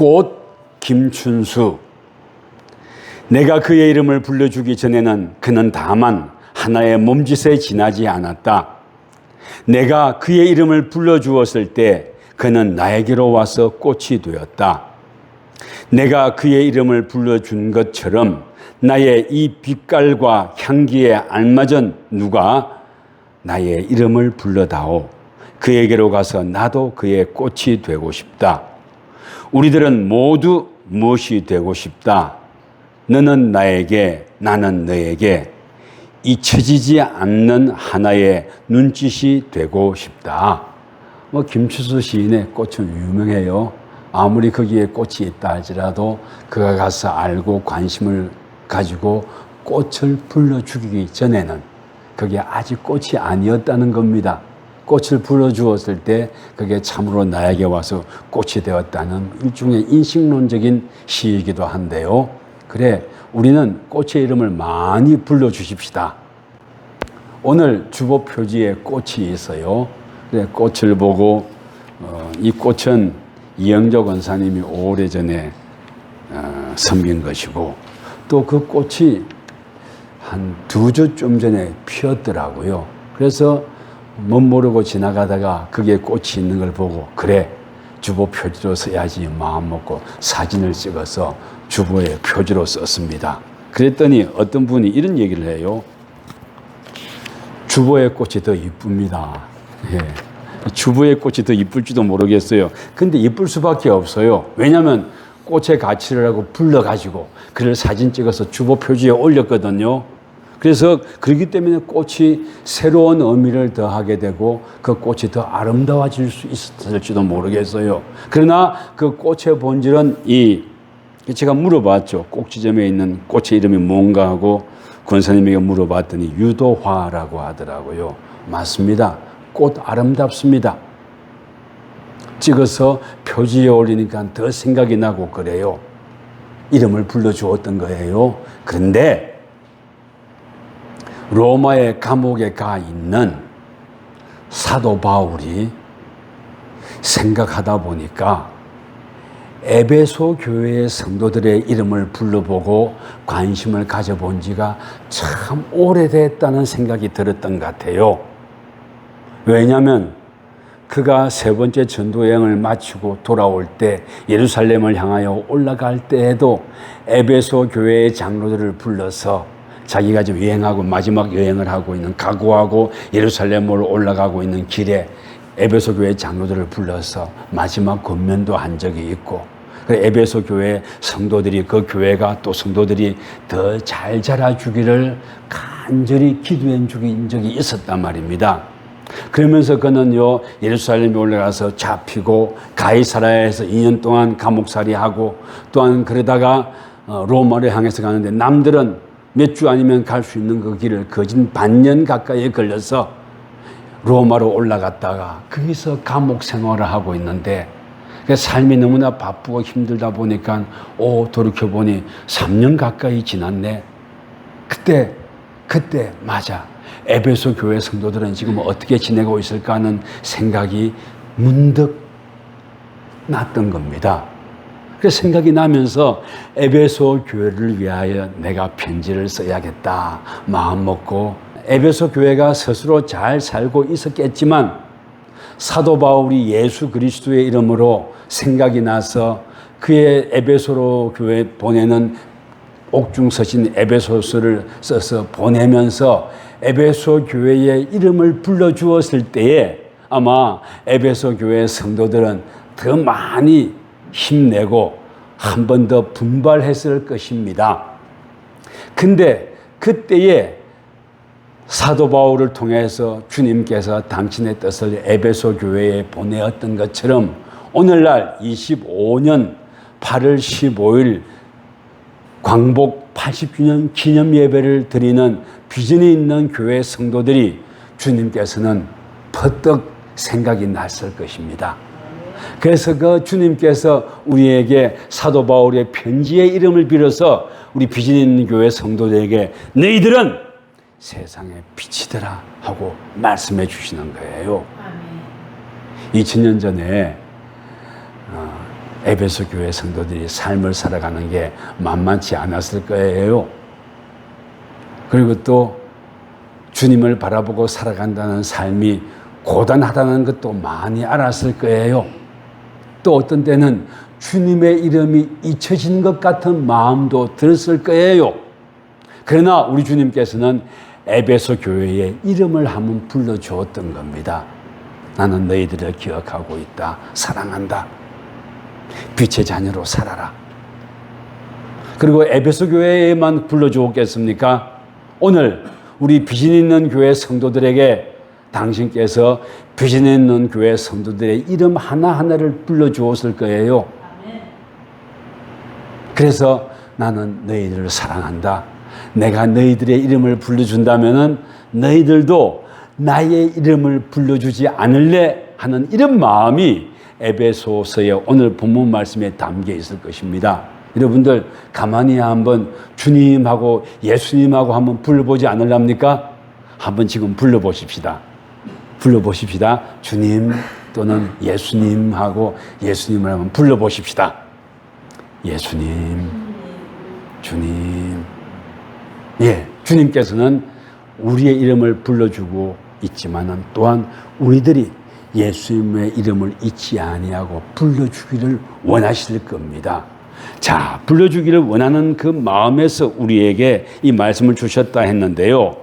꽃 김춘수. 내가 그의 이름을 불러주기 전에는 그는 다만 하나의 몸짓에 지나지 않았다. 내가 그의 이름을 불러주었을 때 그는 나에게로 와서 꽃이 되었다. 내가 그의 이름을 불러준 것처럼 나의 이 빛깔과 향기에 알맞은 누가 나의 이름을 불러다오. 그에게로 가서 나도 그의 꽃이 되고 싶다. 우리들은 모두 무엇이 되고 싶다. 너는 나에게, 나는 너에게 잊혀지지 않는 하나의 눈짓이 되고 싶다. 김춘수 시인의 꽃은 유명해요. 아무리 거기에 꽃이 있다 할지라도 그가 가서 알고 관심을 가지고 꽃을 불러주기 전에는 그게 아직 꽃이 아니었다는 겁니다. 꽃을 불러주었을 때 그게 참으로 나에게 와서 꽃이 되었다는 일종의 인식론적인 시이기도 한데요. 그래, 우리는 꽃의 이름을 많이 불러주십시다. 오늘 주보 표지에 꽃이 있어요. 그래, 꽃을 보고 이 꽃은 이영조 권사님이 오래전에 섬긴 것이고 또 그 꽃이 한 2주쯤 전에 피었더라고요. 그래서 멋모르고 지나가다가 그게 꽃이 있는 걸 보고 그래, 주보 표지로 써야지 마음먹고 사진을 찍어서 주보에 표지로 썼습니다. 그랬더니 어떤 분이 이런 얘기를 해요. 주보의 꽃이 더 이쁩니다. 예. 주보의 꽃이 더 이쁠지도 모르겠어요. 근데 이쁠 수밖에 없어요. 왜냐하면 꽃의 가치를 하고 불러가지고 그를 사진 찍어서 주보 표지에 올렸거든요. 그래서 그렇기 때문에 꽃이 새로운 의미를 더하게 되고 그 꽃이 더 아름다워질 수 있을지도 모르겠어요. 그러나 그 꽃의 본질은 제가 물어봤죠. 꼭지점에 있는 꽃의 이름이 뭔가 하고 권사님에게 물어봤더니 유도화라고 하더라고요. 맞습니다. 꽃 아름답습니다. 찍어서 표지에 올리니까 더 생각이 나고 그래요. 이름을 불러주었던 거예요. 그런데 로마의 감옥에 가 있는 사도 바울이 생각하다 보니까 에베소 교회의 성도들의 이름을 불러보고 관심을 가져본 지가 참 오래됐다는 생각이 들었던 것 같아요. 왜냐하면 그가 3번째 전도여행을 마치고 돌아올 때 예루살렘을 향하여 올라갈 때에도 에베소 교회의 장로들을 불러서 자기가 지금 여행하고 마지막 여행을 하고 있는 각오하고 예루살렘으로 올라가고 있는 길에 에베소 교회 장로들을 불러서 마지막 권면도 한 적이 있고 에베소 교회 성도들이 그 교회가 또 성도들이 더 잘 자라주기를 간절히 기도해 주긴 적이 있었단 말입니다. 그러면서 그는요 예루살렘에 올라가서 잡히고 가이사랴에서 2년 동안 감옥살이하고 또한 그러다가 로마를 향해서 가는데 남들은 몇 주 아니면 갈 수 있는 그 길을 거진 반년 가까이에 걸려서 로마로 올라갔다가 거기서 감옥 생활을 하고 있는데 삶이 너무나 바쁘고 힘들다 보니까 돌이켜보니 3년 가까이 지났네. 그때 맞아. 에베소 교회 성도들은 지금 어떻게 지내고 있을까 하는 생각이 문득 났던 겁니다. 그래서 생각이 나면서 에베소 교회를 위하여 내가 편지를 써야겠다 마음먹고 에베소 교회가 스스로 잘 살고 있었겠지만 사도 바울이 예수 그리스도의 이름으로 생각이 나서 그의 에베소로 교회에 보내는 옥중서신 에베소서를 써서 보내면서 에베소 교회의 이름을 불러주었을 때에 아마 에베소 교회 성도들은 더 많이 힘내고 한 번 더 분발했을 것입니다. 근데 그때에 사도 바울을 통해서 주님께서 당신의 뜻을 에베소 교회에 보내었던 것처럼 오늘날 25년 8월 15일 광복 80주년 기념 예배를 드리는 비전이 있는 교회 성도들이 주님께서는 퍼뜩 생각이 났을 것입니다. 그래서 그 주님께서 우리에게 사도 바울의 편지의 이름을 빌어서 우리 비전 있는 교회 성도들에게 너희들은 세상의 빛이더라 하고 말씀해 주시는 거예요. 2000년 전에 에베소 교회 성도들이 삶을 살아가는 게 만만치 않았을 거예요. 그리고 또 주님을 바라보고 살아간다는 삶이 고단하다는 것도 많이 알았을 거예요. 또 어떤 때는 주님의 이름이 잊혀지는 것 같은 마음도 들었을 거예요. 그러나 우리 주님께서는 에베소 교회의 이름을 한번 불러주었던 겁니다. 나는 너희들을 기억하고 있다. 사랑한다. 빛의 자녀로 살아라. 그리고 에베소 교회에만 불러주었겠습니까? 오늘 우리 비전 있는 교회 성도들에게 당신께서 비전 있는 교회 성도들의 이름 하나하나를 불러주었을 거예요. 그래서 나는 너희들을 사랑한다. 내가 너희들의 이름을 불러준다면은 너희들도 나의 이름을 불러주지 않을래 하는 이런 마음이 에베소서의 오늘 본문 말씀에 담겨 있을 것입니다. 여러분들 가만히 한번 주님하고 예수님하고 한번 불러보지 않으랍니까? 한번 지금 불러보십시다. 불러보십시다. 주님 또는 예수님하고 예수님을 한번 불러보십시다. 예수님, 주님. 예, 주님께서는 우리의 이름을 불러주고 있지만은 또한 우리들이 예수님의 이름을 잊지 아니하고 불러주기를 원하실 겁니다. 자, 불러주기를 원하는 그 마음에서 우리에게 이 말씀을 주셨다 했는데요.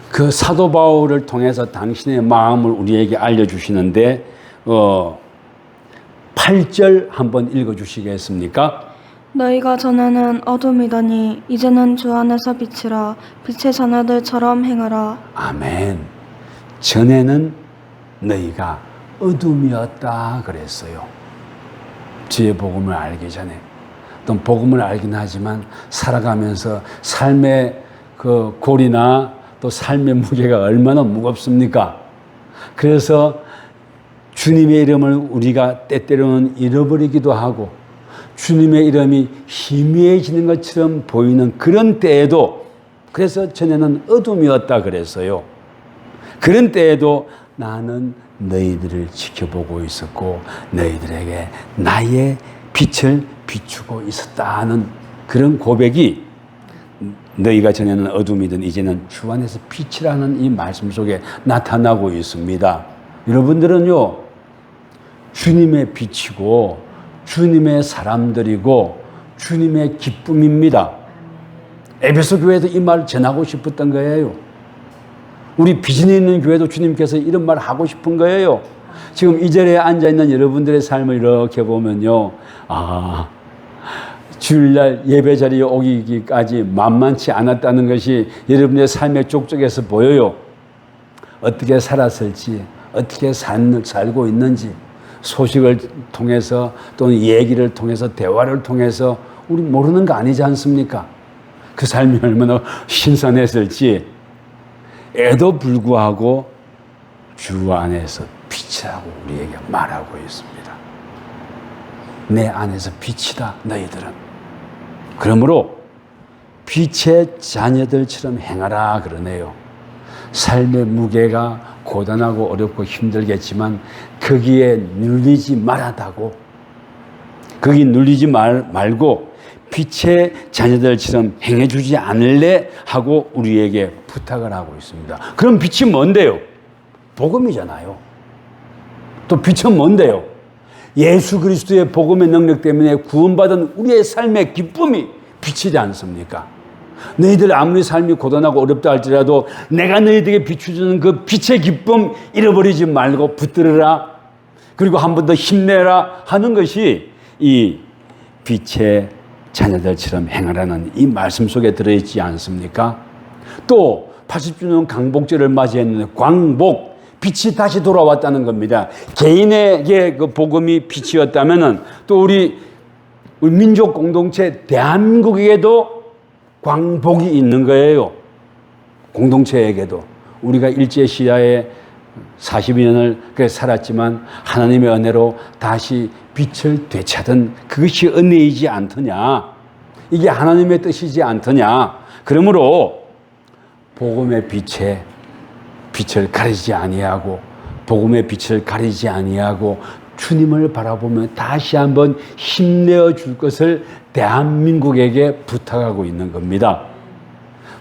그 사도 바울을 통해서 당신의 마음을 우리에게 알려주시는데 8절 한번 읽어주시겠습니까? 너희가 전에는 어둠이더니 이제는 주 안에서 빛이라. 빛의 자녀들처럼 행하라. 아멘. 전에는 너희가 어둠이었다 그랬어요. 주의 복음을 알기 전에. 또 복음을 알긴 하지만 살아가면서 삶의 그 골이나 또 삶의 무게가 얼마나 무겁습니까? 그래서 주님의 이름을 우리가 때때로는 잃어버리기도 하고 주님의 이름이 희미해지는 것처럼 보이는 그런 때에도, 그래서 전에는 어둠이었다 그랬어요. 그런 때에도 나는 너희들을 지켜보고 있었고 너희들에게 나의 빛을 비추고 있었다는 그런 고백이 너희가 전에는 어둠이든 이제는 주 안에서 빛이라는 이 말씀 속에 나타나고 있습니다. 여러분들은요, 주님의 빛이고 주님의 사람들이고 주님의 기쁨입니다. 에베소 교회도 이 말을 전하고 싶었던 거예요. 우리 비전이 있는 교회도 주님께서 이런 말을 하고 싶은 거예요. 지금 이 자리에 앉아있는 여러분들의 삶을 이렇게 보면요, 주일날 예배 자리에 오기까지 만만치 않았다는 것이 여러분의 삶의 족적에서 보여요. 어떻게 살았을지, 어떻게 살고 있는지 소식을 통해서 또는 얘기를 통해서 대화를 통해서 우리 모르는 거 아니지 않습니까? 그 삶이 얼마나 신선했을지 에도 불구하고 주 안에서 빛이라고 우리에게 말하고 있습니다. 내 안에서 빛이다 너희들은. 그러므로 빛의 자녀들처럼 행하라 그러네요. 삶의 무게가 고단하고 어렵고 힘들겠지만 거기에 눌리지 말아다고, 거기 눌리지 말고 빛의 자녀들처럼 행해주지 않을래 하고 우리에게 부탁을 하고 있습니다. 그럼 빛이 뭔데요? 복음이잖아요. 또 빛은 뭔데요? 예수 그리스도의 복음의 능력 때문에 구원받은 우리의 삶의 기쁨이 빛이지 않습니까? 너희들 아무리 삶이 고단하고 어렵다 할지라도 내가 너희들에게 비춰주는 그 빛의 기쁨 잃어버리지 말고 붙들어라. 그리고 한 번 더 힘내라 하는 것이 이 빛의 자녀들처럼 행하라는 이 말씀 속에 들어있지 않습니까? 또 80주년 광복절을 맞이했는데 광복, 빛이 다시 돌아왔다는 겁니다. 개인에게 그 복음이 빛이었다면은 또 우리 민족 공동체 대한민국에게도 광복이 있는 거예요. 공동체에게도. 우리가 일제시대에 42년을 살았지만 하나님의 은혜로 다시 빛을 되찾은 그것이 은혜이지 않더냐. 이게 하나님의 뜻이지 않더냐. 그러므로 복음의 빛을 가리지 아니하고 복음의 빛을 가리지 아니하고 주님을 바라보며 다시 한번 힘내어 줄 것을 대한민국에게 부탁하고 있는 겁니다.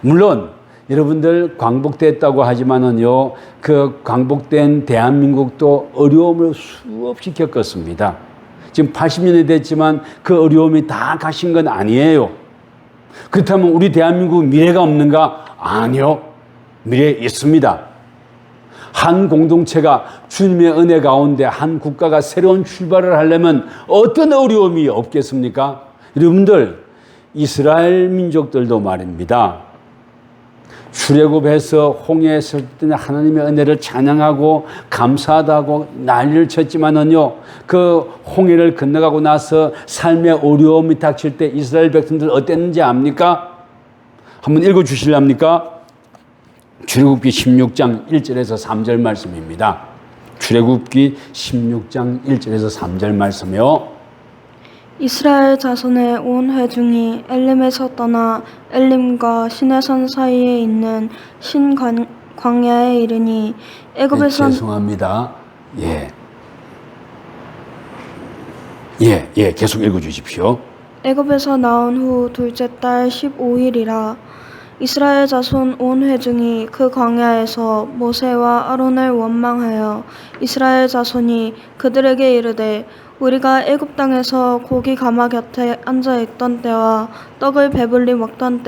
물론 여러분들 광복됐다고 하지만은요, 그 광복된 대한민국도 어려움을 수없이 겪었습니다. 지금 80년이 됐지만 그 어려움이 다 가신 건 아니에요. 그렇다면 우리 대한민국 미래가 없는가? 아니요. 미래 있습니다. 한 공동체가 주님의 은혜 가운데 한 국가가 새로운 출발을 하려면 어떤 어려움이 없겠습니까? 여러분들, 이스라엘 민족들도 말입니다. 출애굽해서 홍해에 설 때는 하나님의 은혜를 찬양하고 감사하다고 난리를 쳤지만은요, 그 홍해를 건너가고 나서 삶의 어려움이 닥칠 때 이스라엘 백성들 어땠는지 압니까? 한번 읽어 주실랍니까? 출애굽기 16장 1절에서 3절 말씀입니다. 출애굽기 16장 1절에서 3절 말씀이요. 이스라엘 자손의 온 회중이 엘림에서 떠나 엘림과 시내산 사이에 있는 광야에 이르니 애굽에서 네, 죄송합니다. 계속 읽어 주십시오. 애굽에서 나온 후 둘째 달 15일이라 이스라엘 자손 온 회중이 그 광야에서 모세와 아론을 원망하여 이스라엘 자손이 그들에게 이르되 우리가 애굽 땅에서 고기 가마 곁에 앉아 있던 때와 떡을 배불리 먹던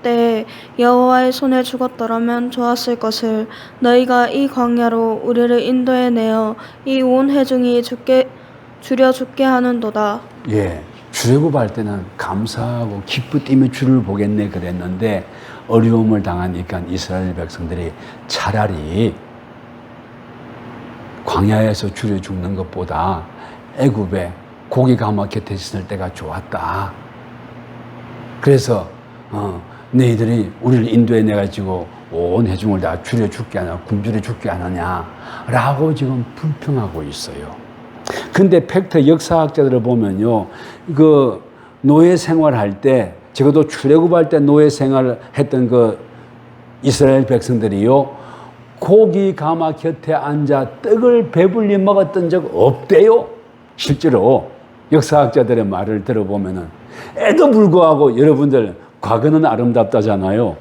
때에 여호와의 손에 죽었더라면 좋았을 것을 너희가 이 광야로 우리를 인도해 내어 이 온 회중이 주려 죽게 하는도다. 출애굽할 때는 감사하고 기쁘 뛰며 주를 보겠네 그랬는데 어려움을 당하니까 이스라엘 백성들이 차라리 광야에서 주려 죽는 것보다 애굽에 고기 가마 곁에 있을 때가 좋았다. 그래서 너희들이 우리를 인도해 내가지고 온 회중을 다 주려 죽게 하냐, 굶주려 죽게 하느냐라고 지금 불평하고 있어요. 근데 팩트 역사학자들을 보면요, 그 노예 생활할 때, 적어도 출애굽할 때 노예 생활을 했던 그 이스라엘 백성들이요, 고기 가마 곁에 앉아 떡을 배불리 먹었던 적 없대요. 실제로 역사학자들의 말을 들어보면은. 에도 불구하고 여러분들 과거는 아름답다잖아요.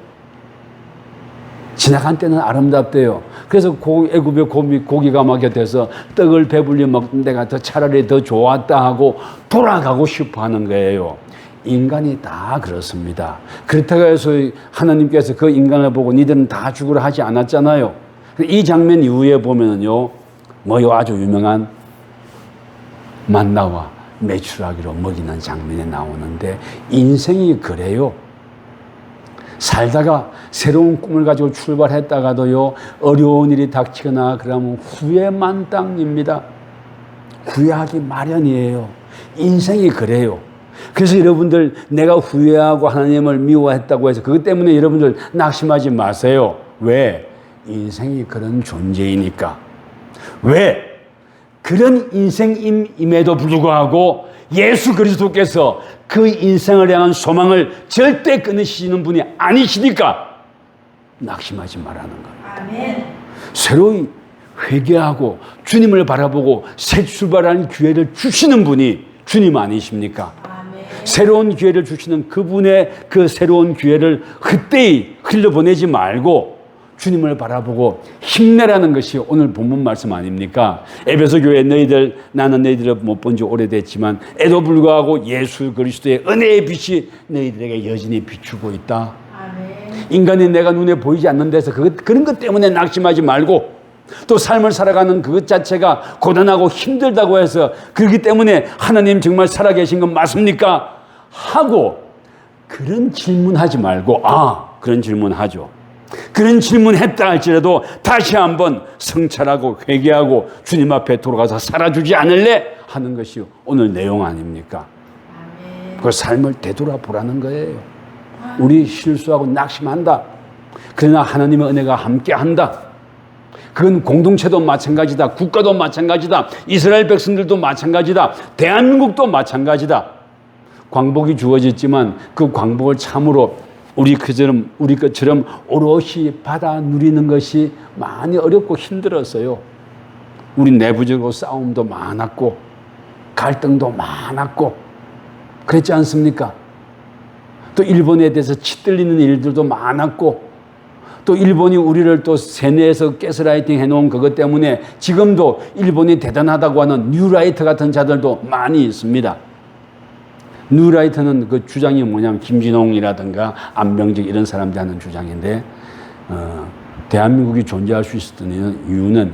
지나간 때는 아름답대요. 그래서 애굽의 고기 가마 곁에서 떡을 배불리 먹던 데가 차라리 더 좋았다 하고 돌아가고 싶어 하는 거예요. 인간이 다 그렇습니다. 그렇다고 해서 하나님께서 그 인간을 보고 니들은 다 죽으라 하지 않았잖아요. 이 장면 이후에 보면은요, 뭐요 아주 유명한 만나와 메추라기로 먹이는 장면이 나오는데 인생이 그래요. 살다가 새로운 꿈을 가지고 출발했다가도요, 어려운 일이 닥치거나 그러면 후회 만땅입니다. 후회하기 마련이에요. 인생이 그래요. 그래서 여러분들 내가 후회하고 하나님을 미워했다고 해서 그것 때문에 여러분들 낙심하지 마세요. 왜? 인생이 그런 존재이니까. 왜? 그런 인생임에도 불구하고 예수 그리스도께서 그 인생을 향한 소망을 절대 끊으시는 분이 아니시니까 낙심하지 말라는 거예요. 아멘. 새로이 회개하고 주님을 바라보고 새 출발하는 기회를 주시는 분이 주님 아니십니까? 아멘. 새로운 기회를 주시는 그분의 그 새로운 기회를 헛되이 흘려보내지 말고 주님을 바라보고 힘내라는 것이 오늘 본문 말씀 아닙니까? 에베소 교회 나는 너희들을 못 본 지 오래됐지만 에도 불구하고 예수 그리스도의 은혜의 빛이 너희들에게 여전히 비추고 있다. 아멘. 인간이 내가 눈에 보이지 않는 데서 그런 것 때문에 낙심하지 말고 또 삶을 살아가는 그것 자체가 고단하고 힘들다고 해서 그렇기 때문에 하나님 정말 살아계신 건 맞습니까? 하고 그런 질문하지 말고 그런 질문하죠. 그런 질문했다 할지라도 다시 한번 성찰하고 회개하고 주님 앞에 돌아가서 살아주지 않을래? 하는 것이 오늘 내용 아닙니까? 그 삶을 되돌아보라는 거예요. 우리 실수하고 낙심한다. 그러나 하나님의 은혜가 함께한다. 그건 공동체도 마찬가지다. 국가도 마찬가지다. 이스라엘 백성들도 마찬가지다. 대한민국도 마찬가지다. 광복이 주어졌지만 그 광복을 참으로 우리 것처럼 오롯이 받아 누리는 것이 많이 어렵고 힘들었어요. 우리 내부적으로 싸움도 많았고 갈등도 많았고 그랬지 않습니까? 또 일본에 대해서 치들리는 일들도 많았고 또 일본이 우리를 또 세뇌해서 가스라이팅 해놓은 그것 때문에 지금도 일본이 대단하다고 하는 뉴라이트 같은 자들도 많이 있습니다. 뉴라이트는 그 주장이 뭐냐면 김진홍이라든가 안병직 이런 사람들이 하는 주장인데 대한민국이 존재할 수 있었던 이유는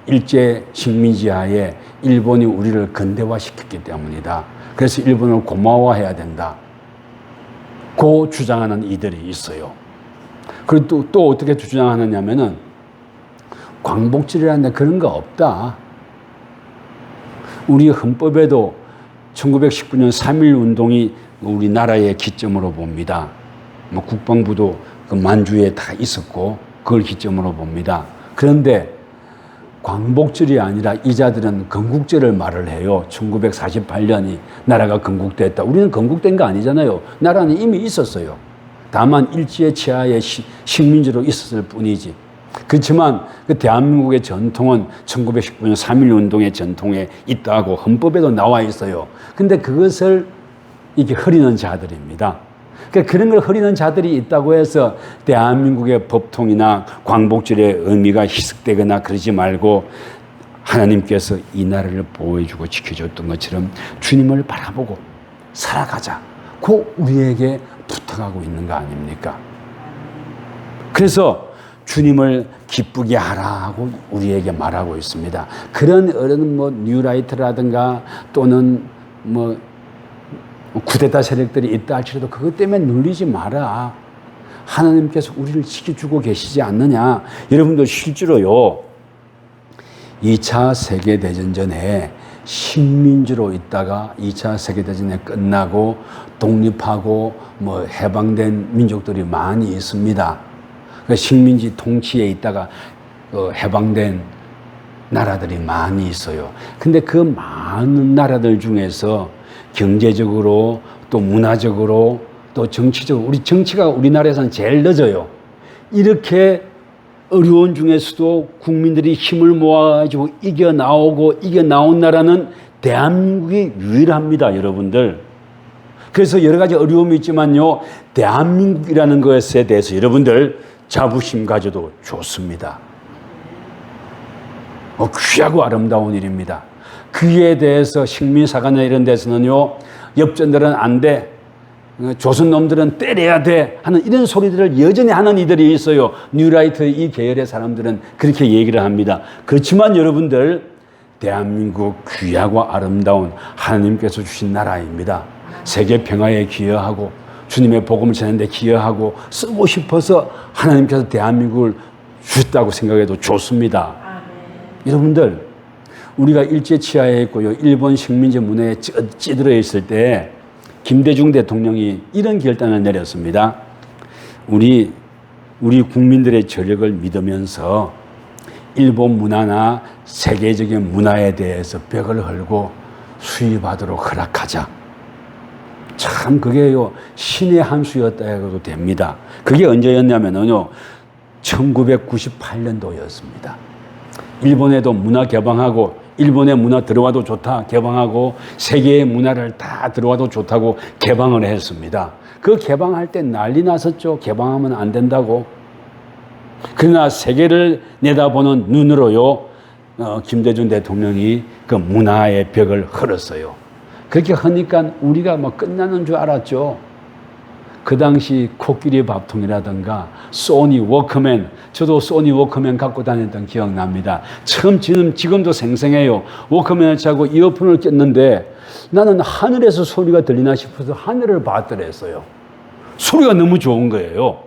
일제 식민지하에 일본이 우리를 근대화시켰기 때문이다. 그래서 일본을 고마워해야 된다. 고 주장하는 이들이 있어요. 그리고 또 어떻게 주장하느냐면은 광복절이라는 그런 거 없다. 우리 헌법에도 1919년 3.1 운동이 우리나라의 기점으로 봅니다. 뭐 국방부도 그 만주에 다 있었고 그걸 기점으로 봅니다. 그런데 광복절이 아니라 이자들은 건국절을 말을 해요. 1948년이 나라가 건국됐다. 우리는 건국된 거 아니잖아요. 나라는 이미 있었어요. 다만 일제의 치하에 식민지로 있었을 뿐이지. 그렇지만 그 대한민국의 전통은 1919년 3.1 운동의 전통에 있다고 헌법에도 나와 있어요. 근데 그것을 이렇게 흐리는 자들입니다. 그러니까 그런 걸 흐리는 자들이 있다고 해서 대한민국의 법통이나 광복절의 의미가 희석되거나 그러지 말고 하나님께서 이 나라를 보호해주고 지켜줬던 것처럼 주님을 바라보고 살아가자. 그 우리에게 부탁하고 있는 거 아닙니까? 그래서 주님을 기쁘게 하라고 우리에게 말하고 있습니다. 그런 어른 뭐 뉴라이트라든가 또는 뭐 쿠데타 세력들이 있다 할지라도 그것 때문에 눌리지 마라. 하나님께서 우리를 지켜주고 계시지 않느냐. 여러분들 실제로요 2차 세계대전 전에 식민지로 있다가 2차 세계대전이 끝나고 독립하고 뭐 해방된 민족들이 많이 있습니다. 식민지 통치에 있다가 해방된 나라들이 많이 있어요. 근데 그 많은 나라들 중에서 경제적으로 또 문화적으로 또 정치적으로 우리 정치가 우리나라에서는 제일 늦어요. 이렇게 어려운 중에서도 국민들이 힘을 모아가지고 이겨나온 나라는 대한민국이 유일합니다, 여러분들. 그래서 여러 가지 어려움이 있지만요, 대한민국이라는 것에 대해서 여러분들 자부심 가져도 좋습니다. 귀하고 아름다운 일입니다. 그에 대해서 식민사관이나 이런 데서는요, 엽전들은 안 돼. 조선 놈들은 때려야 돼 하는 이런 소리들을 여전히 하는 이들이 있어요. 뉴라이트 이 계열의 사람들은 그렇게 얘기를 합니다. 그렇지만 여러분들 대한민국 귀하고 아름다운 하나님께서 주신 나라입니다. 세계 평화에 기여하고 주님의 복음을 전하는 데 기여하고 쓰고 싶어서 하나님께서 대한민국을 주셨다고 생각해도 좋습니다. 여러분들 우리가 일제 치하에 있고요, 일본 식민지 문화에 찌들어 있을 때 김대중 대통령이 이런 결단을 내렸습니다. 우리 국민들의 저력을 믿으면서 일본 문화나 세계적인 문화에 대해서 벽을 헐고 수입하도록 허락하자. 참 그게요 신의 한 수였다 해도 됩니다. 그게 언제였냐면요 1998년도였습니다. 일본에도 문화 개방하고 일본의 문화 들어와도 좋다 개방하고 세계의 문화를 다 들어와도 좋다고 개방을 했습니다. 그 개방할 때 난리 났었죠. 개방하면 안 된다고. 그러나 세계를 내다보는 눈으로요 김대중 대통령이 그 문화의 벽을 헐었어요. 그렇게 하니까 우리가 뭐 끝나는 줄 알았죠. 그 당시 코끼리 밥통이라든가 소니 워크맨, 저도 소니 워크맨 갖고 다녔던 기억납니다. 지금도 생생해요. 워크맨을 차고 이어폰을 꼈는데 나는 하늘에서 소리가 들리나 싶어서 하늘을 봤더랬어요. 소리가 너무 좋은 거예요.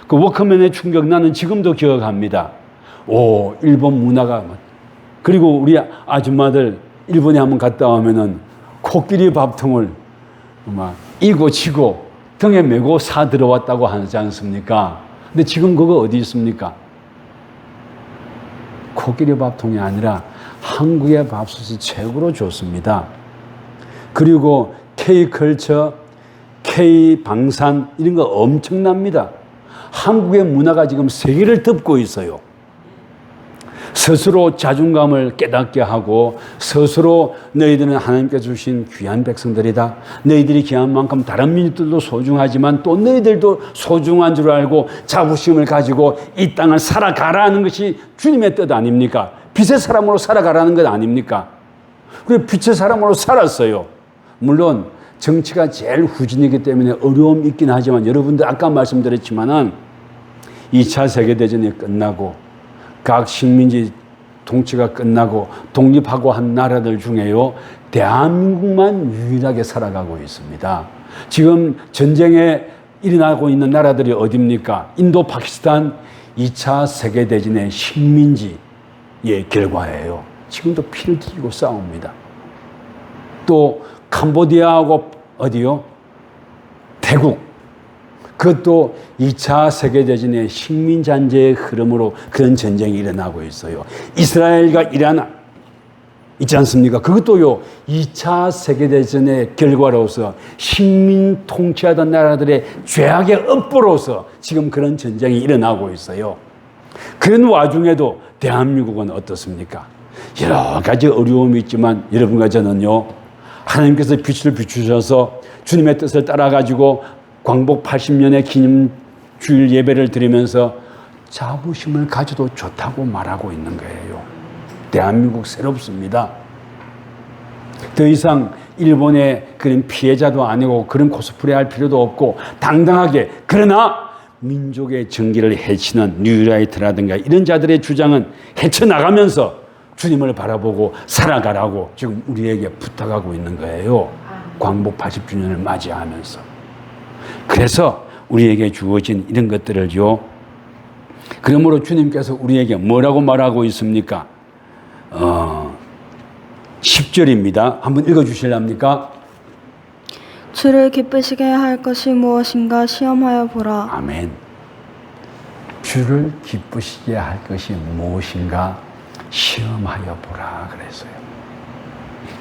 그 워크맨의 충격 나는 지금도 기억합니다. 오, 일본 문화가. 그리고 우리 아줌마들 일본에 한번 갔다 오면은 코끼리 밥통을 막 이고 지고 등에 메고 사 들어왔다고 하지 않습니까? 근데 지금 그거 어디 있습니까? 코끼리 밥통이 아니라 한국의 밥솥이 최고로 좋습니다. 그리고 K컬처, K방산 이런 거 엄청납니다. 한국의 문화가 지금 세계를 덮고 있어요. 스스로 자존감을 깨닫게 하고 스스로 너희들은 하나님께서 주신 귀한 백성들이다. 너희들이 귀한 만큼 다른 민족들도 소중하지만 또 너희들도 소중한 줄 알고 자부심을 가지고 이 땅을 살아가라는 것이 주님의 뜻 아닙니까? 빛의 사람으로 살아가라는 것 아닙니까? 그리고 빛의 사람으로 살았어요. 물론 정치가 제일 후진이기 때문에 어려움이 있긴 하지만 여러분들 아까 말씀드렸지만은 2차 세계대전이 끝나고 각 식민지 통치가 끝나고 독립하고 한 나라들 중에요, 대한민국만 유일하게 살아가고 있습니다. 지금 전쟁에 일어나고 있는 나라들이 어디입니까? 인도, 파키스탄 2차 세계대전의 식민지의 결과예요. 지금도 피를 튀기고 싸웁니다. 또 캄보디아하고 어디요? 태국. 그것도 2차 세계대전의 식민잔재의 흐름으로 그런 전쟁이 일어나고 있어요. 이스라엘과 이란 있지 않습니까? 그것도요, 2차 세계대전의 결과로서 식민 통치하던 나라들의 죄악의 업보로서 지금 그런 전쟁이 일어나고 있어요. 그런 와중에도 대한민국은 어떻습니까? 여러 가지 어려움이 있지만 여러분과 저는요, 하나님께서 빛을 비추셔서 주님의 뜻을 따라가지고 광복 80년의 기념주일 예배를 드리면서 자부심을 가져도 좋다고 말하고 있는 거예요. 대한민국 새롭습니다. 더 이상 일본의 그런 피해자도 아니고 그런 코스프레 할 필요도 없고 당당하게, 그러나 민족의 정기를 해치는 뉴라이트라든가 이런 자들의 주장은 헤쳐나가면서 주님을 바라보고 살아가라고 지금 우리에게 부탁하고 있는 거예요. 광복 80주년을 맞이하면서. 그래서 우리에게 주어진 이런 것들을요, 그러므로 주님께서 우리에게 뭐라고 말하고 있습니까? 10절입니다. 한번 읽어주실랍니까? 주를 기쁘시게 할 것이 무엇인가 시험하여 보라. 아멘. 주를 기쁘시게 할 것이 무엇인가 시험하여 보라 그랬어요.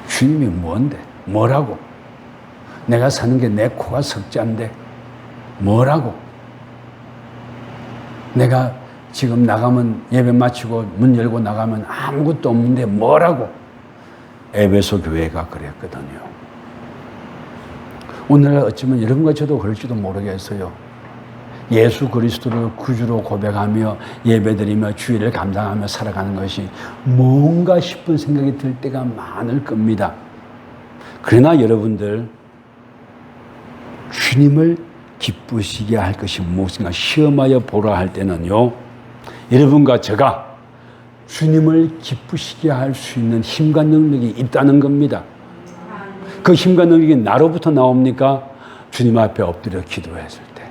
주님이 뭔데? 뭐라고? 내가 사는 게 내 코가 석자인데 뭐라고? 내가 지금 나가면 예배 마치고 문 열고 나가면 아무것도 없는데 뭐라고? 에베소 교회가 그랬거든요. 오늘날 어쩌면 여러분과 저도 그럴지도 모르겠어요. 예수 그리스도를 구주로 고백하며 예배드리며 주일을 감당하며 살아가는 것이 뭔가 싶은 생각이 들 때가 많을 겁니다. 그러나 여러분들, 주님을 기쁘시게 할 것이 무엇인가 시험하여 보라 할 때는요, 여러분과 제가 주님을 기쁘시게 할 수 있는 힘과 능력이 있다는 겁니다. 그 힘과 능력이 나로부터 나옵니까? 주님 앞에 엎드려 기도했을 때,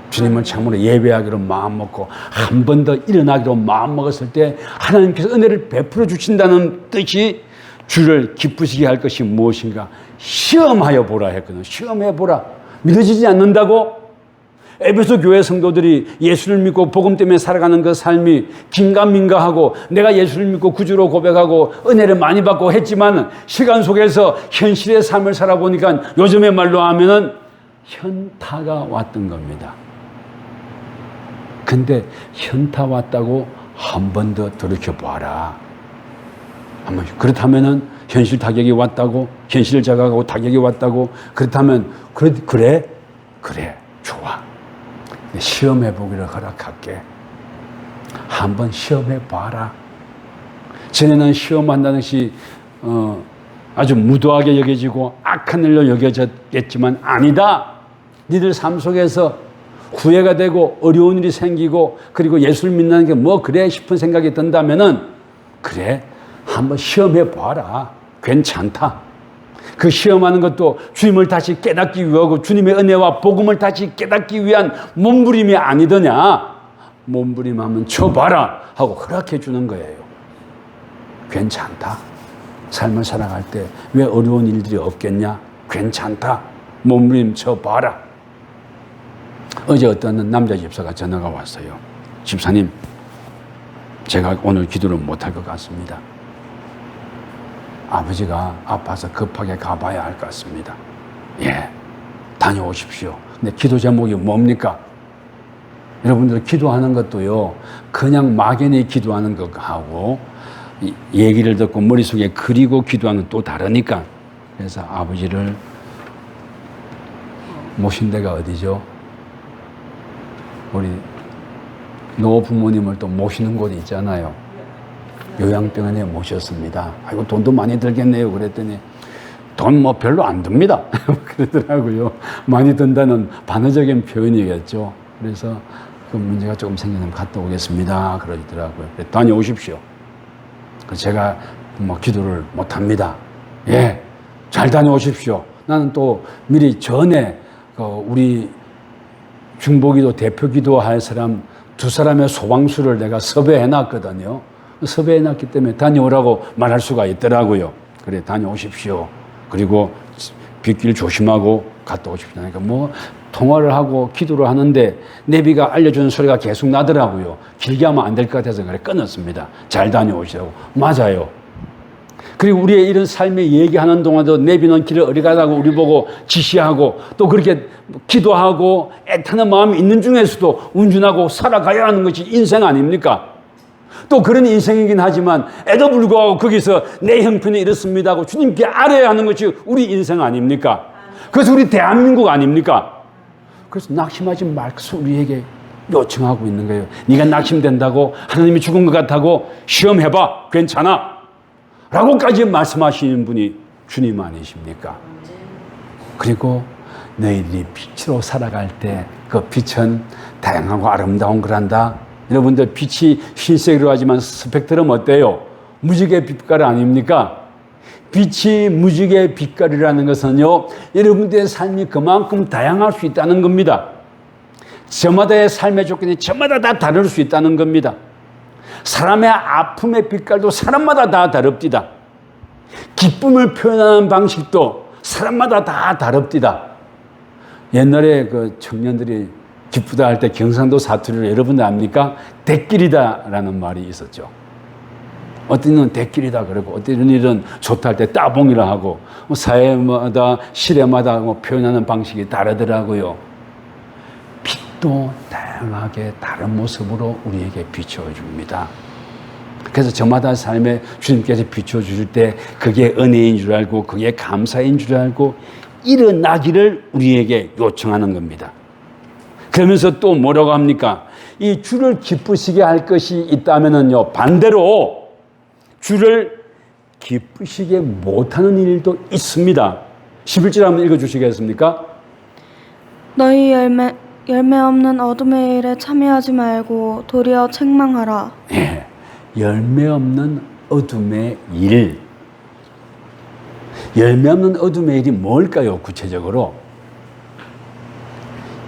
주님을 참으로 예배하기로 마음먹고 한 번 더 일어나기로 마음먹었을 때 하나님께서 은혜를 베풀어 주신다는 뜻이 주를 기쁘시게 할 것이 무엇인가 시험하여 보라 했거든요. 시험해 보라. 믿어지지 않는다고? 에베소 교회 성도들이 예수를 믿고 복음 때문에 살아가는 그 삶이 긴가민가하고 내가 예수를 믿고 구주로 고백하고 은혜를 많이 받고 했지만 시간 속에서 현실의 삶을 살아보니까 요즘의 말로 하면은 현타가 왔던 겁니다. 근데 현타 왔다고 한 번 더 돌이켜봐라. 그렇다면은 현실 타격이 왔다고, 현실 자각하고 타격이 왔다고, 그렇다면 그래 좋아. 시험해보기를 허락할게. 한번 시험해봐라. 전에는 시험한다는 것이 아주 무도하게 여겨지고 악한 일로 여겨졌겠지만 아니다. 니들 삶 속에서 후회가 되고 어려운 일이 생기고 그리고 예수를 믿는 게 뭐 그래 싶은 생각이 든다면은 그래 한번 시험해봐라. 괜찮다. 그 시험하는 것도 주님을 다시 깨닫기 위하고 주님의 은혜와 복음을 다시 깨닫기 위한 몸부림이 아니더냐. 몸부림하면 쳐봐라 하고 허락해 주는 거예요. 괜찮다. 삶을 살아갈 때 왜 어려운 일들이 없겠냐. 괜찮다. 몸부림 쳐봐라. 어제 어떤 남자 집사가 전화가 왔어요. 집사님, 제가 오늘 기도를 못할 것 같습니다. 아버지가 아파서 급하게 가봐야 할 것 같습니다. 예, 다녀오십시오. 근데 기도 제목이 뭡니까? 여러분들 기도하는 것도요, 그냥 막연히 기도하는 것하고 이 얘기를 듣고 머릿속에 그리고 기도하는 또 다르니까. 그래서 아버지를 모신 데가 어디죠? 우리 노 부모님을 또 모시는 곳이 있잖아요. 요양병원에 모셨습니다. 아이고, 돈도 많이 들겠네요. 그랬더니 돈 뭐 별로 안 듭니다. 그러더라고요. 많이 든다는 반어적인 표현이겠죠. 그래서 그 문제가 조금 생기면 갔다 오겠습니다. 그러더라고요. 다녀오십시오. 제가 뭐 기도를 못 합니다. 예, 잘 다녀오십시오. 나는 또 미리 전에 우리 중보기도 대표 기도할 사람 2사람의 소방수를 내가 섭외해 놨거든요. 섭외해 놨기 때문에 다녀오라고 말할 수가 있더라고요. 그래, 다녀오십시오. 그리고 빗길 조심하고 갔다 오십시오. 그러니까 뭐 통화를 하고 기도를 하는데 내비가 알려주는 소리가 계속 나더라고요. 길게 하면 안 될 것 같아서 그래 끊었습니다. 잘 다녀오시라고. 맞아요. 그리고 우리의 이런 삶에 얘기하는 동안도 내비는 길을 어디가라고 우리 보고 지시하고 또 그렇게 기도하고 애타는 마음이 있는 중에서도 운전하고 살아가야 하는 것이 인생 아닙니까? 또 그런 인생이긴 하지만 애도 불구하고 거기서 내 형편이 이렇습니다 하고 주님께 알아야 하는 것이 우리 인생 아닙니까? 그래서 우리 대한민국 아닙니까? 그래서 낙심하지 말고 우리에게 요청하고 있는 거예요. 네가 낙심된다고 하나님이 죽은 것 같다고 시험해봐. 괜찮아. 라고까지 말씀하시는 분이 주님 아니십니까? 그리고 너희들이 빛으로 살아갈 때 그 빛은 다양하고 아름다운 거란다. 여러분들 빛이 흰색으로 하지만 스펙트럼 어때요? 무지개 빛깔 아닙니까? 빛이 무지개 빛깔이라는 것은요, 여러분들의 삶이 그만큼 다양할 수 있다는 겁니다. 저마다의 삶의 조건이 저마다 다 다를 수 있다는 겁니다. 사람의 아픔의 빛깔도 사람마다 다 다릅디다. 기쁨을 표현하는 방식도 사람마다 다 다릅디다. 옛날에 그 청년들이 기쁘다 할 때 경상도 사투리를 여러분들 압니까? 대길이다라는 말이 있었죠. 어떤 일은 대길이다 그러고 어떤 일은 좋다 할 때 따봉이라 하고 사회마다 시대마다 표현하는 방식이 다르더라고요. 빛도 다양하게 다른 모습으로 우리에게 비춰줍니다. 그래서 저마다 삶에 주님께서 비춰주실 때 그게 은혜인 줄 알고 그게 감사인 줄 알고 일어나기를 우리에게 요청하는 겁니다. 그러면서 또 뭐라고 합니까? 이 주를 기쁘시게 할 것이 있다면은요, 반대로 주를 기쁘시게 못하는 일도 있습니다. 11절 한번 읽어주시겠습니까? 너희 열매 없는 어둠의 일에 참여하지 말고 도리어 책망하라. 예, 열매 없는 어둠의 일. 열매 없는 어둠의 일이 뭘까요? 구체적으로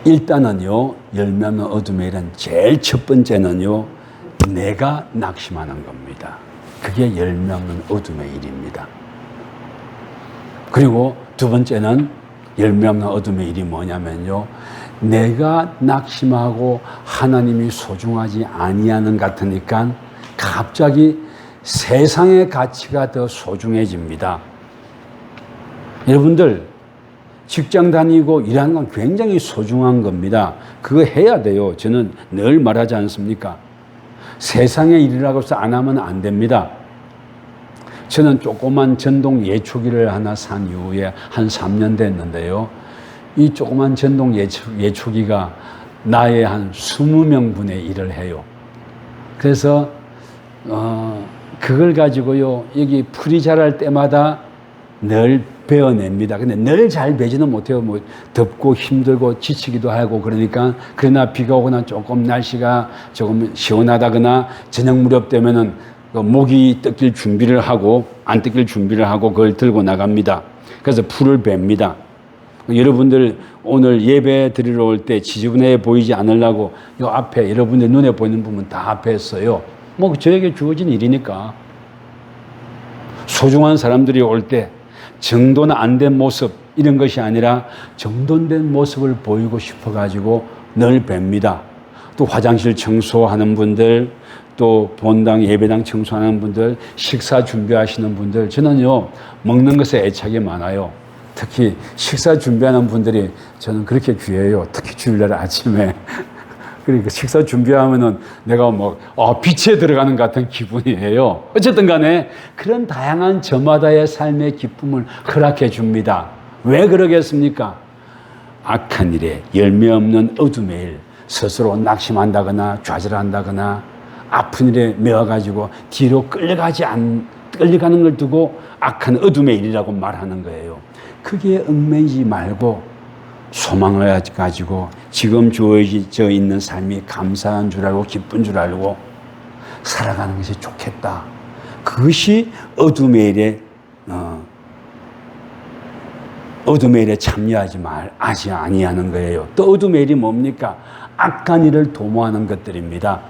일단은요, 열매 없는 어둠의 일은 제일 첫 번째는요, 내가 낙심하는 겁니다. 그게 열매 없는 어둠의 일입니다. 그리고 두 번째는 열매 없는 어둠의 일이 뭐냐면요, 내가 낙심하고 하나님이 소중하지 아니하는 것 같으니까 갑자기 세상의 가치가 더 소중해집니다. 여러분들 직장 다니고 일하는 건 굉장히 소중한 겁니다. 그거 해야 돼요. 저는 늘 말하지 않습니까? 세상의 일이라고 해서 안 하면 안 됩니다. 저는 조그만 전동 예초기를 하나 산 이후에 한 3년 됐는데요. 이 조그만 전동 예초기가 나의 한 20명분의 일을 해요. 그래서 그걸 가지고요, 여기 풀이 자랄 때마다 늘 베어냅니다. 근데 늘 잘 베지는 못해요. 뭐 덥고 힘들고 지치기도 하고 그러니까, 그러나 비가 오거나 조금 날씨가 조금 시원하다거나 저녁 무렵 되면은 목이 뜯길 준비를 하고 안 뜯길 준비를 하고 그걸 들고 나갑니다. 그래서 풀을 뱁니다. 여러분들 오늘 예배 드리러 올 때 지저분해 보이지 않으려고 요 앞에 여러분들 눈에 보이는 부분 다 뱄어요. 뭐 저에게 주어진 일이니까. 소중한 사람들이 올 때 정돈 안 된 모습 이런 것이 아니라 정돈된 모습을 보이고 싶어 가지고 늘 뵙니다. 또 화장실 청소하는 분들, 또 본당 예배당 청소하는 분들, 식사 준비하시는 분들, 저는요 먹는 것에 애착이 많아요. 특히 식사 준비하는 분들이 저는 그렇게 귀해요. 특히 주일날 아침에 그러니까 식사 준비하면은 내가 빛에 들어가는 것 같은 기분이에요. 어쨌든 간에 그런 다양한 저마다의 삶의 기쁨을 허락해 줍니다. 왜 그러겠습니까? 악한 일에 열매 없는 어둠의 일, 스스로 낙심한다거나 좌절한다거나 아픈 일에 매어가지고 뒤로 끌려가는 걸 두고 악한 어둠의 일이라고 말하는 거예요. 그게 얽매이지 말고 소망을 가지고 지금 주어져 있는 삶이 감사한 줄 알고 기쁜 줄 알고 살아가는 것이 좋겠다. 그것이 어둠의 일에 참여하지 아니하는 거예요. 또 어둠의 일이 뭡니까? 악한 일을 도모하는 것들입니다.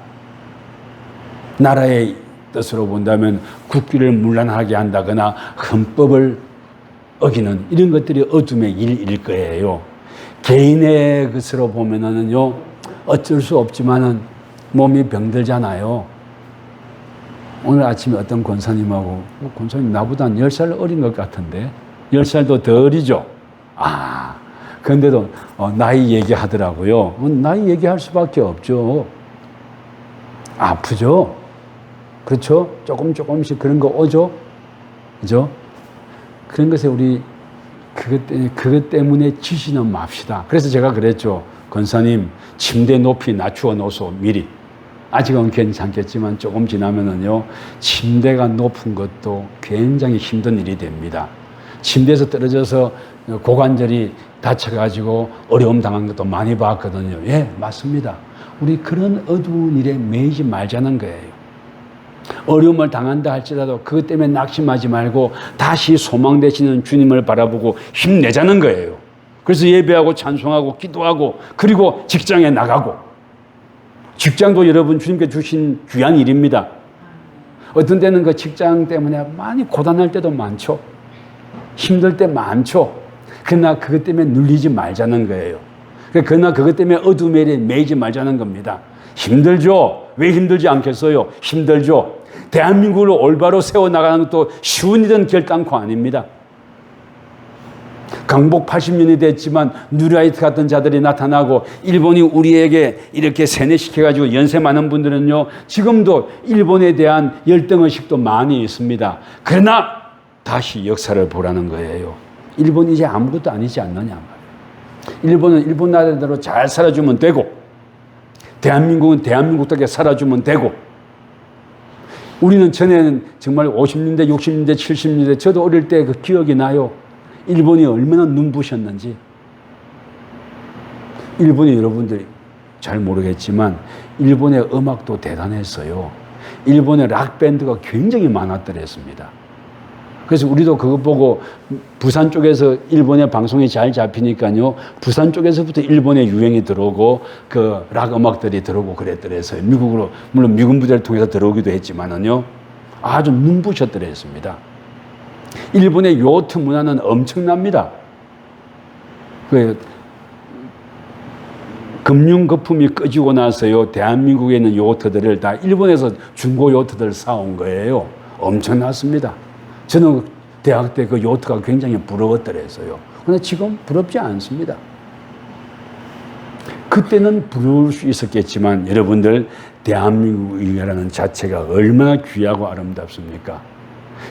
나라의 뜻으로 본다면 국기를 문란하게 한다거나 헌법을 어기는 이런 것들이 어둠의 일일 거예요. 개인의 것으로 보면은요, 어쩔 수 없지만은 몸이 병들잖아요. 오늘 아침에 어떤 권사님하고, 권사님 나보다 한 10살 어린 것 같은데, 10살도 더 어리죠? 그런데도 나이 얘기하더라고요. 나이 얘기할 수밖에 없죠. 아프죠? 그렇죠? 조금씩 그런 거 오죠? 그죠? 그런 것에 우리 그것 때문에 지시는 맙시다. 그래서 제가 그랬죠. 권사님, 침대 높이 낮추어 놓소, 미리. 아직은 괜찮겠지만 조금 지나면은요, 침대가 높은 것도 굉장히 힘든 일이 됩니다. 침대에서 떨어져서 고관절이 다쳐가지고 어려움 당한 것도 많이 봤거든요. 예, 맞습니다. 우리 그런 어두운 일에 매이지 말자는 거예요. 어려움을 당한다 할지라도 그것 때문에 낙심하지 말고 다시 소망 되시는 주님을 바라보고 힘내자는 거예요. 그래서 예배하고 찬송하고 기도하고 그리고 직장에 나가고, 직장도 여러분 주님께 주신 귀한 일입니다. 어떤 때는 그 직장 때문에 많이 고단할 때도 많죠. 힘들 때 많죠. 그러나 그것 때문에 눌리지 말자는 거예요. 그러나 그것 때문에 어둠의 일에 매이지 말자는 겁니다. 힘들죠. 왜 힘들지 않겠어요? 힘들죠. 대한민국을 올바로 세워나가는 것도 쉬운 일은 결단코 아닙니다. 강복 80년이 됐지만 뉴라이트 같은 자들이 나타나고 일본이 우리에게 이렇게 세뇌시켜가지고 연세 많은 분들은요, 지금도 일본에 대한 열등의식도 많이 있습니다. 그러나 다시 역사를 보라는 거예요. 일본이 이제 아무것도 아니지 않느냐 말이에요. 일본은 일본 나라대로 잘 살아주면 되고, 대한민국은 대한민국답게 살아주면 되고, 우리는 전에는 정말 50년대, 60년대, 70년대, 저도 어릴 때 그 기억이 나요. 일본이 얼마나 눈부셨는지. 일본이 여러분들이 잘 모르겠지만 일본의 음악도 대단했어요. 일본의 락밴드가 굉장히 많았더랬습니다. 그래서 우리도 그거 보고 부산 쪽에서 일본의 방송이 잘 잡히니까요, 부산 쪽에서부터 일본의 유행이 들어오고 그 락 음악들이 들어오고 그랬더랬어요. 미국으로, 물론 미군 부대를 통해서 들어오기도 했지만은요, 아주 눈부셨더랬습니다. 일본의 요트 문화는 엄청납니다. 그 금융 거품이 꺼지고 나서요, 대한민국에 있는 요트들을 다 일본에서 중고 요트들 사온 거예요. 엄청났습니다. 저는 대학 때 그 요트가 굉장히 부러웠더랬어요. 그런데 지금 부럽지 않습니다. 그때는 부러울 수 있었겠지만 여러분들, 대한민국이라는 자체가 얼마나 귀하고 아름답습니까?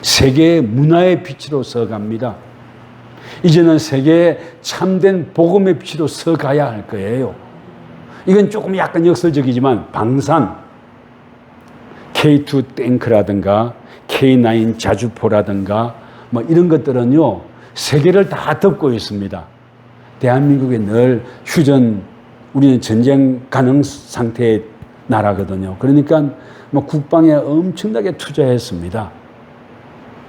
세계의 문화의 빛으로 서갑니다. 이제는 세계의 참된 복음의 빛으로 서가야 할 거예요. 이건 조금 약간 역설적이지만 방산, K2 탱크라든가 K9 자주포라든가 뭐 이런 것들은요, 세계를 다 덮고 있습니다. 대한민국에 늘 휴전, 우리는 전쟁 가능 상태의 나라거든요. 그러니까 뭐 국방에 엄청나게 투자했습니다.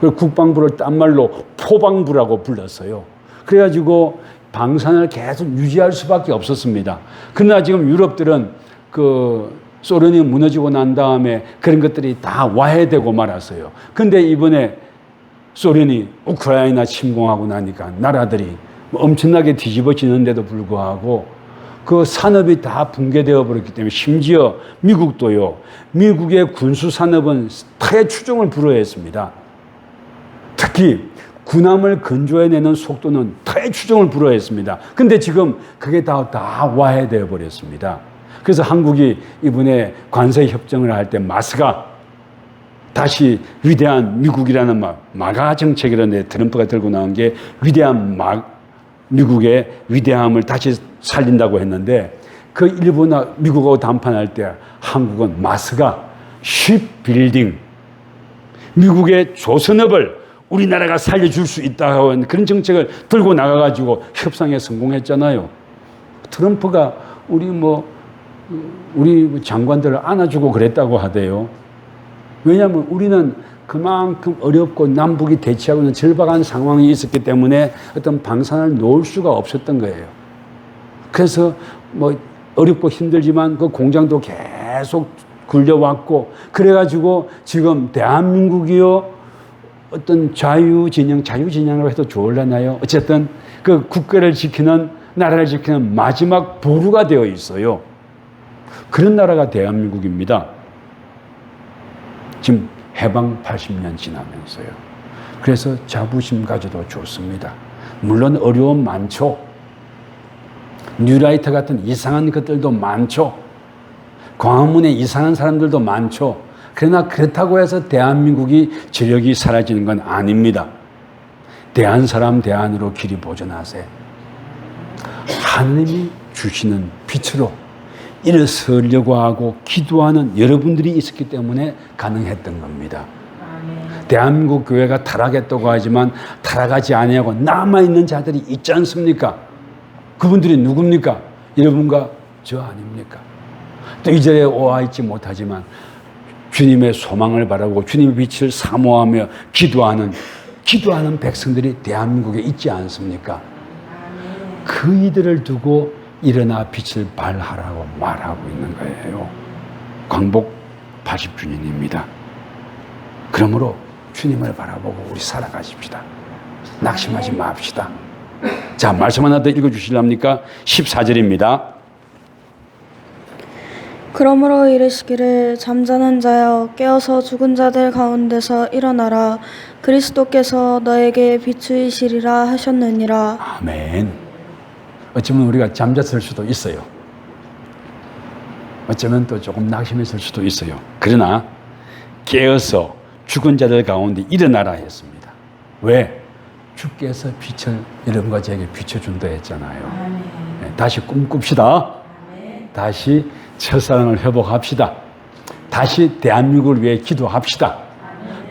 그리고 국방부를 딴 말로 포방부라고 불렀어요. 그래가지고 방산을 계속 유지할 수밖에 없었습니다. 그러나 지금 유럽들은 그 소련이 무너지고 난 다음에 그런 것들이 다 와해되고 말았어요. 근데 이번에 소련이 우크라이나 침공하고 나니까 나라들이 엄청나게 뒤집어지는데도 불구하고 그 산업이 다 붕괴되어 버렸기 때문에, 심지어 미국도요, 미국의 군수 산업은 타의 추종을 불허했습니다. 특히 군함을 건조해내는 속도는 타의 추종을 불허했습니다. 근데 지금 그게 다 와해되어 버렸습니다. 그래서 한국이 이번에 관세 협정을 할 때 마스가 다시 위대한 미국이라는 마가 정책이라는데 트럼프가 들고 나온 게 위대한 미국의 위대함을 다시 살린다고 했는데 그 일본과 미국하고 담판할 때 한국은 마스가 쉽빌딩 미국의 조선업을 우리나라가 살려줄 수 있다고 하는 그런 정책을 들고 나가가지고 협상에 성공했잖아요. 트럼프가 우리 장관들을 안아주고 그랬다고 하대요. 왜냐하면 우리는 그만큼 어렵고 남북이 대치하고 있는 절박한 상황이 있었기 때문에 어떤 방산을 놓을 수가 없었던 거예요. 그래서 어렵고 힘들지만 그 공장도 계속 굴려왔고 그래가지고 지금 대한민국이요 어떤 자유진영으로 해도 좋을라나요? 어쨌든 그 국가를 지키는 나라를 지키는 마지막 보루가 되어 있어요. 그런 나라가 대한민국입니다. 지금 해방 80년 지나면서요. 그래서 자부심 가져도 좋습니다. 물론 어려움 많죠. 뉴라이트 같은 이상한 것들도 많죠. 광화문에 이상한 사람들도 많죠. 그러나 그렇다고 해서 대한민국이 저력이 사라지는 건 아닙니다. 대한 사람 대안으로 길이 보존하세요. 하느님이 주시는 빛으로 일어서려고 하고 기도하는 여러분들이 있었기 때문에 가능했던 겁니다. 대한민국 교회가 타락했다고 하지만 타락하지 아니하고 남아있는 자들이 있지 않습니까? 그분들이 누굽니까? 여러분과 저 아닙니까? 또 이 자리에 와 있지 못하지만 주님의 소망을 바라보고 주님의 빛을 사모하며 기도하는 백성들이 대한민국에 있지 않습니까? 그 이들을 두고 일어나 빛을 발하라고 말하고 있는 거예요. 광복 80주년입니다. 그러므로 주님을 바라보고 우리 살아가십시다. 낙심하지 맙시다. 자, 말씀 하나 더 읽어주실랍니까? 14절입니다. 그러므로 이르시기를 잠자는 자여 깨어서 죽은 자들 가운데서 일어나라. 그리스도께서 너에게 비추이시리라 하셨느니라. 아멘. 어쩌면 우리가 잠잤을 수도 있어요. 어쩌면 또 조금 낙심했을 수도 있어요. 그러나 깨어서 죽은 자들 가운데 일어나라 했습니다. 왜? 주께서 빛을 여러분과 저에게 비춰준다 했잖아요. 네, 다시 꿈꿉시다. 다시 첫사랑을 회복합시다. 다시 대한민국을 위해 기도합시다.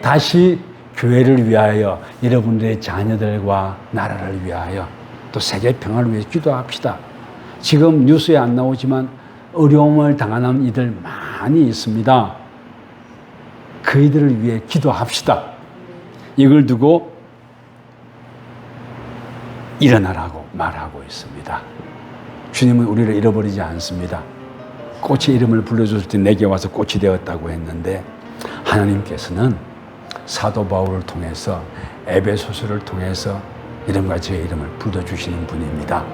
다시 교회를 위하여 여러분들의 자녀들과 나라를 위하여 또 세계 평화를 위해 기도합시다. 지금 뉴스에 안 나오지만 어려움을 당하는 이들 많이 있습니다. 그 이들을 위해 기도합시다. 이걸 두고 일어나라고 말하고 있습니다. 주님은 우리를 잃어버리지 않습니다. 꽃의 이름을 불러줬을 때 내게 와서 꽃이 되었다고 했는데 하나님께서는 사도 바울을 통해서 에베소서를 통해서 이름과 저의 이름을 불러주시는 분입니다.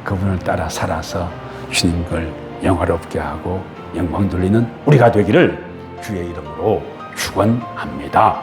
그분을 따라 살아서 주님을 영화롭게 하고 영광 돌리는 우리가 되기를 주의 이름으로 축원합니다.